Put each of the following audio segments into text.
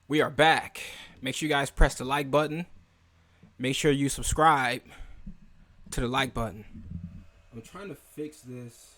We are back. Make sure you guys press the like button. Make sure you subscribe to the like button. I'm trying to fix this.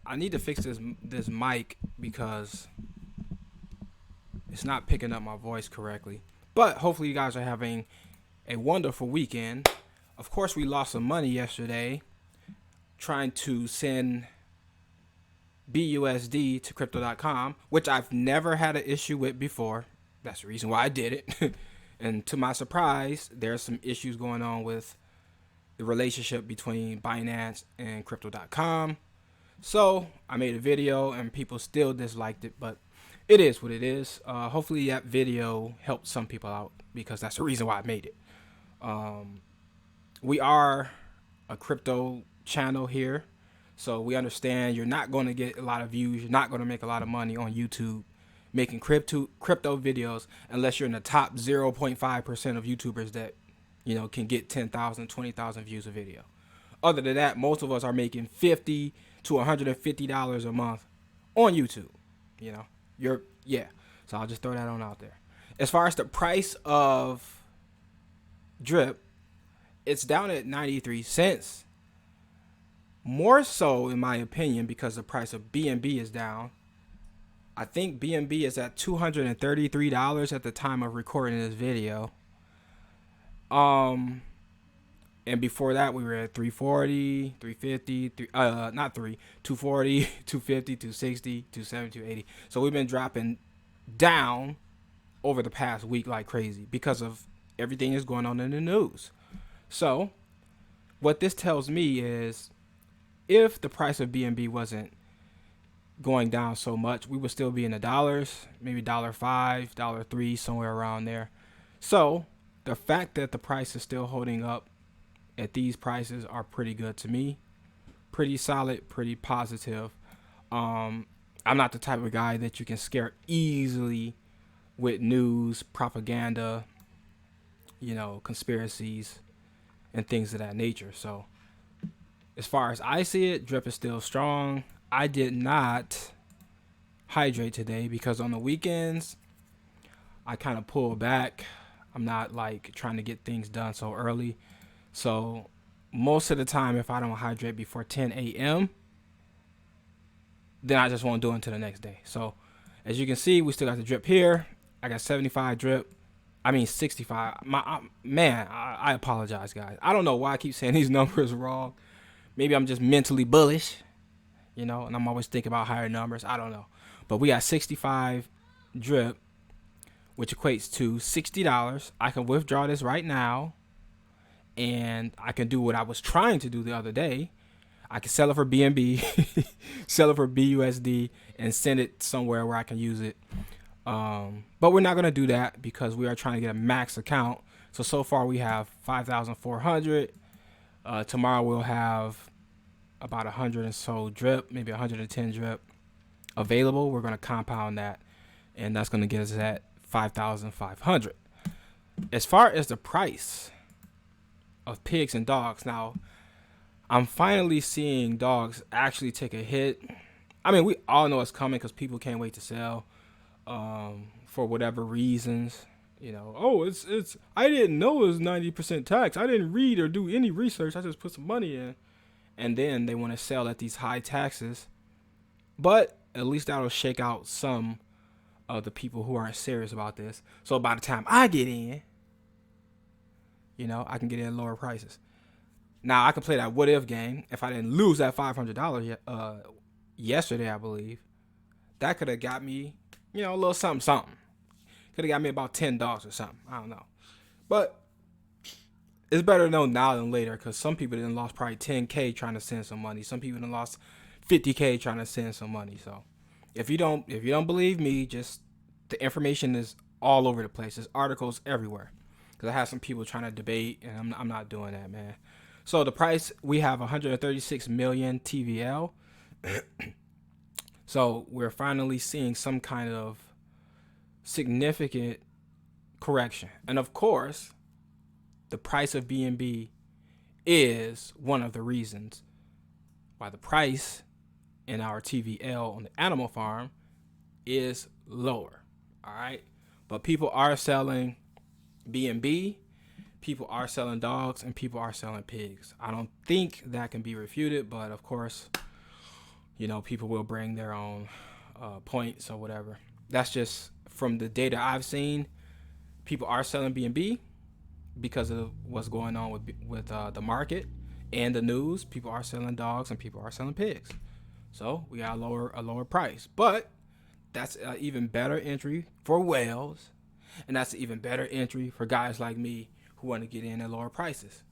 I need to fix this mic because it's not picking up my voice correctly. But hopefully you guys are having a wonderful weekend. Of course, we lost some money yesterday trying to send BUSD to crypto.com, which I've never had an issue with before. That's the reason why I did it. And to my surprise, there's some issues going on with the relationship between Binance and crypto.com. So I made a video and people still disliked it, but it is what it is. Hopefully that video helped some people out because that's the reason why I made it. We are a crypto channel here, so we understand you're not going to get a lot of views. You're not going to make a lot of money on YouTube making crypto videos unless you're in the top 0.5% of YouTubers that, can get 10,000, 20,000 views a video. Other than that, most of us are making $50 to $150 a month on YouTube. So I'll just throw that on out there. As far as the price of drip, it's down at 93 cents. More so, in my opinion, because the price of BNB is down. I think BNB is at $233 at the time of recording this video. And before that, we were at 340, 350, 240, 250, 260, 270, 280. So we've been dropping down over the past week like crazy because of everything that's going on in the news. So what this tells me is if the price of BNB wasn't going down so much, we would still be in the dollars, maybe $1.05, $1.03, somewhere around there. So the fact that the price is still holding up at these prices are pretty good to me. Pretty solid, pretty positive. I'm not the type of guy that you can scare easily with news, propaganda, conspiracies, and things of that nature. So as far as I see it, drip is still strong. I did not hydrate today because on the weekends, I kind of pull back. I'm not like trying to get things done so early. So most of the time, if I don't hydrate before 10 a.m., then I just won't do it until the next day. So as you can see, we still got the drip here. I got 75 drip. 65. I apologize, guys. I don't know why I keep saying these numbers wrong. Maybe I'm just mentally bullish, and I'm always thinking about higher numbers. I don't know. But we got 65 drip, which equates to $60. I can withdraw this right now, and I can do what I was trying to do the other day. I can sell it for BNB, sell it for BUSD, and send it somewhere where I can use it. But we're not going to do that because we are trying to get a max account. So far we have 5,400. Tomorrow we'll have about 100 and so drip, maybe 110 drip available. We're going to compound that, and that's going to get us at 5,500. As far as the price of pigs and dogs, now I'm finally seeing dogs actually take a hit. We all know it's coming because people can't wait to sell. For whatever reasons, it's I didn't know it was 90% tax. I didn't read or do any research. I just put some money in, and then they want to sell at these high taxes. But at least that'll shake out some of the people who aren't serious about this. So by the time I get in, I can get in at lower prices. Now I can play that what if game. If I didn't lose that $500 yesterday, I believe that could have got me, a little something. Could have got me about $10 or something. I don't know. But it's better to know now than later because some people didn't lost probably 10K trying to send some money. Some people didn't lost 50K trying to send some money. So if you don't believe me, just the information is all over the place. There's articles everywhere. Because I have some people trying to debate, and I'm not doing that, man. So the price, we have 136 million TVL. So we're finally seeing some kind of significant correction. And of course, the price of BNB is one of the reasons why the price in our TVL on the animal farm is lower. All right. But people are selling B&B, people are selling dogs, and people are selling pigs. I don't think that can be refuted, but of course, people will bring their own points or whatever. That's just from the data I've seen. People are selling B&B because of what's going on with the market and the news. People are selling dogs and people are selling pigs. So we got a lower price. But that's an even better entry for whales. And that's an even better entry for guys like me who want to get in at lower prices.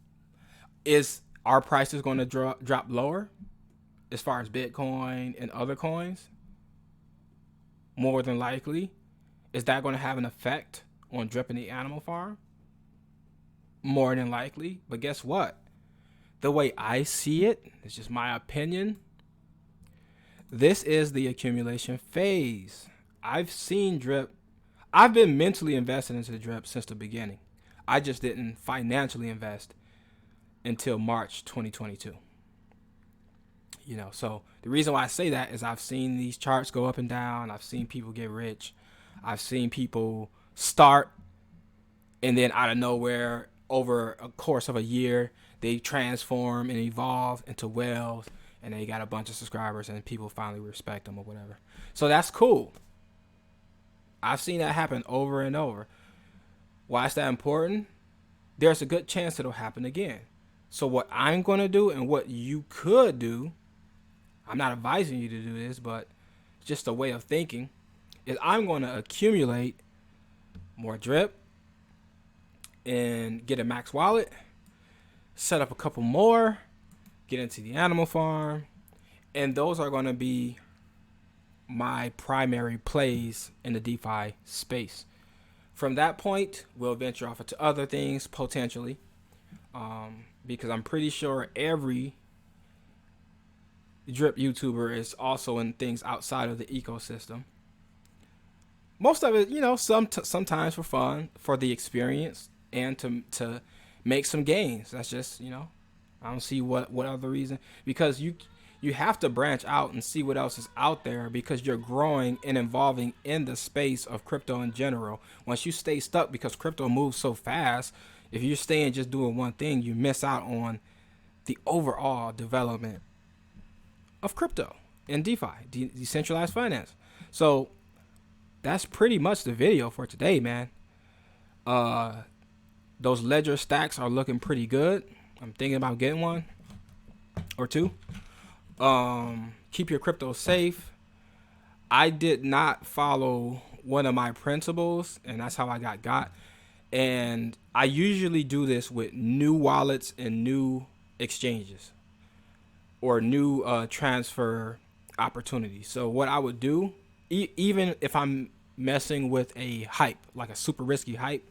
Is our prices going to drop lower as far as Bitcoin and other coins? More than likely. Is that going to have an effect on dripping the animal farm? More than likely. But guess what? The way I see it, it's just my opinion, this is the accumulation phase. I've seen drip. I've been mentally invested into drip since the beginning. I just didn't financially invest until March 2022. So the reason why I say that is I've seen these charts go up and down. I've seen people get rich. I've seen people start and then out of nowhere, over a course of a year, they transform and evolve into whales, and they got a bunch of subscribers and people finally respect them or whatever. So that's cool. I've seen that happen over and over. Why is that important? There's a good chance it'll happen again. So what I'm going to do and what you could do, I'm not advising you to do this, but just a way of thinking, is I'm going to accumulate more drip and get a max wallet, set up a couple more, get into the animal farm, and those are going to be my primary plays in the DeFi space. From that point, we'll venture off into other things potentially, because I'm pretty sure every drip YouTuber is also in things outside of the ecosystem. Most of it, sometimes for fun, for the experience, and to make some gains. That's just, I don't see what other reason, because you have to branch out and see what else is out there, because you're growing and evolving in the space of crypto in general. Once you stay stuck, because crypto moves so fast, if you're staying just doing one thing, you miss out on the overall development of crypto and DeFi, decentralized finance. So that's pretty much the video for today, man. Those ledger stacks are looking pretty good. I'm thinking about getting one or two. Keep your crypto safe. I did not follow one of my principles, and that's how I got. And I usually do this with new wallets and new exchanges or new transfer opportunities. So what I would do, even if I'm messing with a hype, like a super risky hype,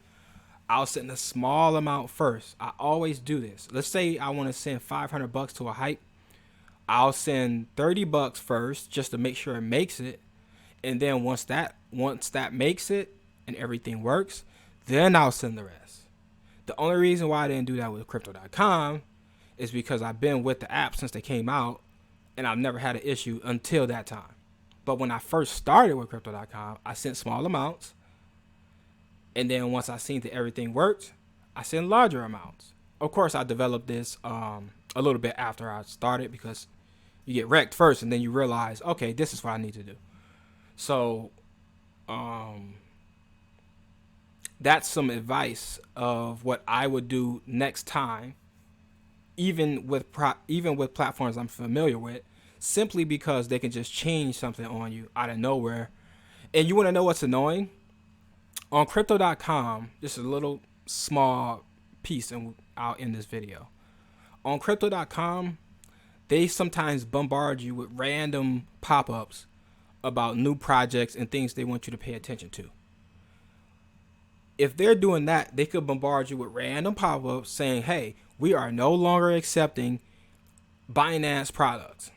I'll send a small amount first. I always do this. Let's say I want to send $500 to a hype. I'll send $30 first just to make sure it makes it. And then once that makes it and everything works, then I'll send the rest. The only reason why I didn't do that with crypto.com is because I've been with the app since they came out and I've never had an issue until that time. But when I first started with crypto.com, I sent small amounts. And then once I seen that everything worked, I sent larger amounts. Of course, I developed this a little bit after I started, because you get wrecked first and then you realize, okay, this is what I need to do. So that's some advice of what I would do next time, even with platforms I'm familiar with, simply because they can just change something on you out of nowhere. And you want to know what's annoying? On crypto.com, just a little small piece, and I'll end this video. On crypto.com, they sometimes bombard you with random pop-ups about new projects and things they want you to pay attention to. If they're doing that, they could bombard you with random pop-ups saying, hey, we are no longer accepting Binance products.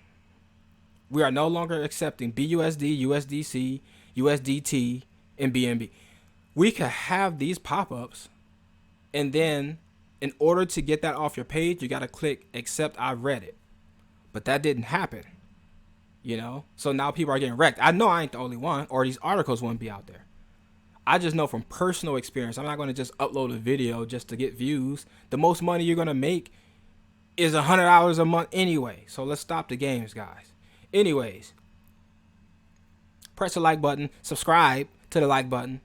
We are no longer accepting BUSD, USDC, USDT, and BNB. We could have these pop-ups, and then in order to get that off your page, you got to click accept I read it. But that didn't happen, So now people are getting wrecked. I know I ain't the only one, or these articles wouldn't be out there. I just know from personal experience. I'm not going to just upload a video just to get views. The most money you're going to make is $100 a month anyway. So let's stop the games, guys. Anyways, press the like button, subscribe to the like button,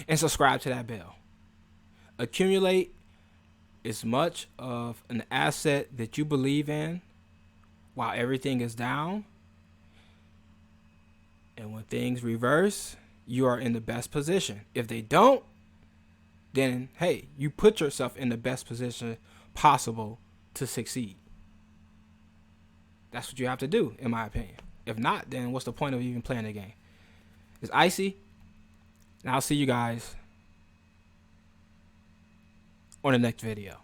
and subscribe to that bell. Accumulate as much of an asset that you believe in while everything is down. And when things reverse, you are in the best position. If they don't, then hey, you put yourself in the best position possible to succeed. That's what you have to do, in my opinion. If not, then what's the point of even playing the game? It's Icy, and I'll see you guys on the next video.